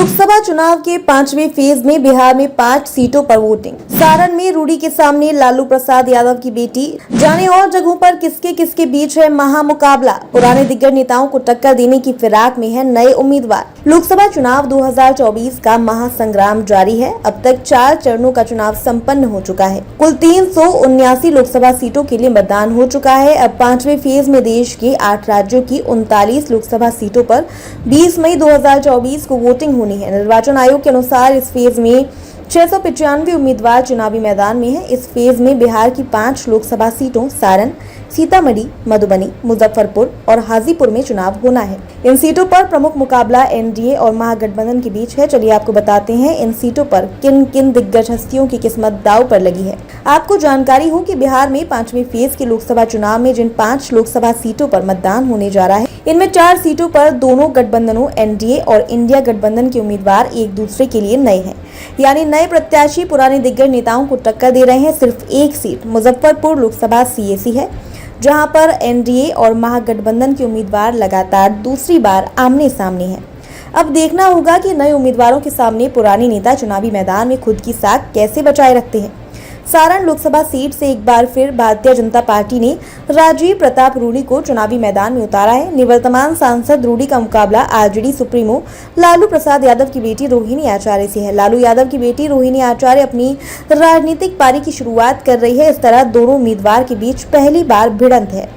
लोकसभा चुनाव के 5वें फेज में बिहार में 5 सीटों पर वोटिंग। सारण में रूडी के सामने लालू प्रसाद यादव की बेटी। जाने और जगहों पर किसके किसके बीच है महामुकाबला। पुराने दिग्गज नेताओं को टक्कर देने की फिराक में है नए उम्मीदवार। लोकसभा चुनाव 2024 का महासंग्राम जारी है। अब तक 4 चरणों का चुनाव संपन्न हो चुका है। कुल 379 लोकसभा सीटों के लिए मतदान हो चुका है। अब 5वें फेज में देश के 8 राज्यों की 39 लोकसभा सीटों पर 20 मई 2024 को वोटिंग होनी है। निर्वाचन आयोग के अनुसार इस फेज में 695 उम्मीदवार चुनावी मैदान में हैं। इस फेज में बिहार की 5 लोकसभा सीटों सारण, सीतामढ़ी, मधुबनी, मुजफ्फरपुर और हाजीपुर में चुनाव होना है। इन सीटों पर प्रमुख मुकाबला एनडीए और महागठबंधन के बीच है। चलिए आपको बताते हैं इन सीटों पर किन किन दिग्गज हस्तियों की किस्मत दांव पर लगी है। आपको जानकारी हो कि बिहार में 5वें फेज के लोकसभा चुनाव में जिन 5 लोकसभा सीटों पर मतदान होने जा रहा है, इनमें 4 सीटों पर दोनों गठबंधनों एनडीए और इंडिया गठबंधन के उम्मीदवार एक दूसरे के लिए नए हैं, यानी नए प्रत्याशी पुराने दिग्गज नेताओं को टक्कर दे रहे हैं। सिर्फ एक सीट मुजफ्फरपुर लोकसभा सीएसी है, जहां पर एनडीए और महागठबंधन के उम्मीदवार लगातार दूसरी बार आमने सामने हैं। अब देखना होगा कि नए उम्मीदवारों के सामने पुराने नेता चुनावी मैदान में खुद की साख कैसे बचाए रखते हैं। सारण लोकसभा सीट से एक बार फिर भारतीय जनता पार्टी ने राजीव प्रताप रूडी को चुनावी मैदान में उतारा है। निवर्तमान सांसद रूडी का मुकाबला आरजेडी सुप्रीमो लालू प्रसाद यादव की बेटी रोहिणी आचार्य से है। लालू यादव की बेटी रोहिणी आचार्य अपनी राजनीतिक पारी की शुरुआत कर रही है। इस तरह दोनों उम्मीदवार के बीच पहली बार भिड़ंत है।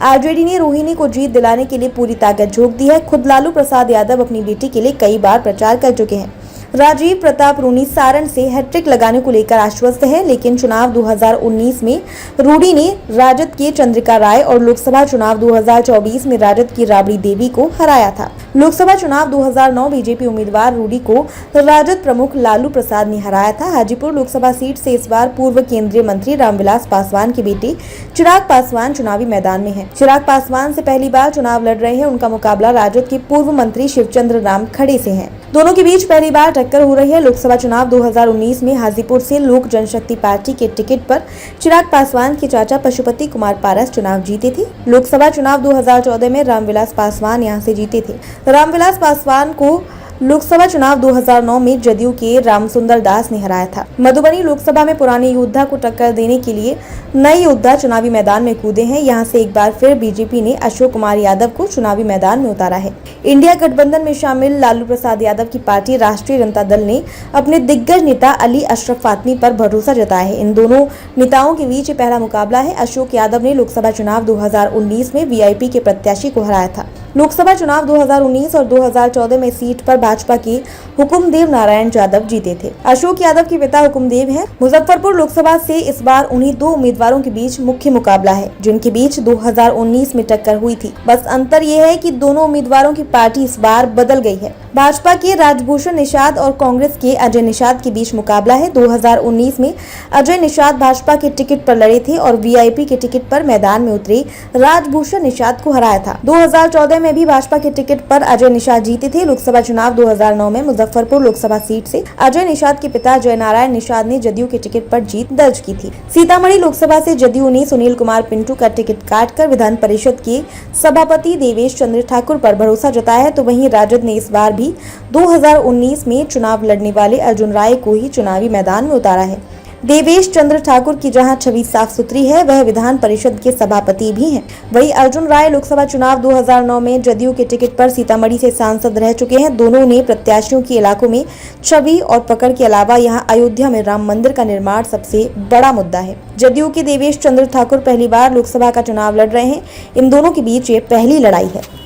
आरजेडी ने रोहिणी को जीत दिलाने के लिए पूरी ताकत झोंक दी है। खुद लालू प्रसाद यादव अपनी बेटी के लिए कई बार प्रचार कर चुके हैं। राजीव प्रताप रूडी सारण से हैट्रिक लगाने को लेकर आश्वस्त है, लेकिन चुनाव 2019 में रूडी ने राजद के चंद्रिका राय और लोकसभा चुनाव 2024 में राजद की राबड़ी देवी को हराया था। लोकसभा चुनाव 2009 बीजेपी उम्मीदवार रूडी को राजद प्रमुख लालू प्रसाद ने हराया था। हाजीपुर लोकसभा सीट से इस बार पूर्व केंद्रीय मंत्री रामविलास पासवान के बेटे चिराग पासवान चुनावी मैदान में है। चिराग पासवान से पहली बार चुनाव लड़ रहे हैं। उनका मुकाबला राजद के पूर्व मंत्री शिवचंद्र राम खड़े से है। दोनों के बीच पहली बार टक्कर हो रही है। लोकसभा चुनाव 2019 में हाजीपुर से लोक जनशक्ति पार्टी के टिकट पर चिराग पासवान के चाचा पशुपति कुमार पारस चुनाव जीते थे। लोकसभा चुनाव 2014 में रामविलास पासवान यहां से जीते थे। रामविलास पासवान को लोकसभा चुनाव 2009 में जदयू के रामसुंदर दास ने हराया था। मधुबनी लोकसभा में पुराने योद्धा को टक्कर देने के लिए नए योद्धा चुनावी मैदान में कूदे हैं। यहां से एक बार फिर बीजेपी ने अशोक कुमार यादव को चुनावी मैदान में उतारा है। इंडिया गठबंधन में शामिल लालू प्रसाद यादव की पार्टी राष्ट्रीय जनता दल ने अपने दिग्गज नेता अली अशरफ फातमी पर भरोसा जताया है। इन दोनों नेताओं के बीच पहला मुकाबला है। अशोक यादव ने लोकसभा चुनाव 2019 में वीआईपी के प्रत्याशी को हराया था। लोकसभा चुनाव 2019 और 2014 में सीट पर भाजपा के हुकुमदेव नारायण यादव जीते थे। अशोक यादव के पिता हुकुमदेव हैं। मुजफ्फरपुर लोकसभा से इस बार उन्हीं 2 उम्मीदवारों के बीच मुख्य मुकाबला है, जिनके बीच 2019 में टक्कर हुई थी। बस अंतर यह है कि दोनों उम्मीदवारों की पार्टी इस बार बदल गई है। भाजपा के राजभूषण निषाद और कांग्रेस के अजय निषाद के बीच मुकाबला है। 2019 में अजय निषाद भाजपा के टिकट पर लड़े थे और वीआईपी के टिकट पर मैदान में उतरे राजभूषण निषाद को हराया था। 2014 में भी भाजपा के टिकट पर अजय निषाद जीते थे। लोकसभा चुनाव 2009 में मुजफ्फरपुर लोकसभा सीट से अजय निषाद के पिता जय नारायण निषाद ने जदयू के टिकट पर जीत दर्ज की थी। सीतामढ़ी लोकसभा से जदयू ने सुनील कुमार पिंटू का टिकट काटकर विधान परिषद के सभापति देवेश चंद्र ठाकुर पर भरोसा जताया है, तो वहीं राजद ने इस बार भी 2019 में चुनाव लड़ने वाले अर्जुन राय को ही चुनावी मैदान में उतारा है। देवेश चंद्र ठाकुर की जहां छवि साफ सुथरी है, वह विधान परिषद के सभापति भी हैं। वहीं अर्जुन राय लोकसभा चुनाव 2009 में जदयू के टिकट पर सीतामढ़ी से सांसद रह चुके हैं। दोनों ने प्रत्याशियों के इलाकों में छवि और पकड़ के अलावा यहां अयोध्या में राम मंदिर का निर्माण सबसे बड़ा मुद्दा है। जदयू के देवेश चंद्र ठाकुर पहली बार लोकसभा का चुनाव लड़ रहे हैं। इन दोनों के बीच ये पहली लड़ाई है।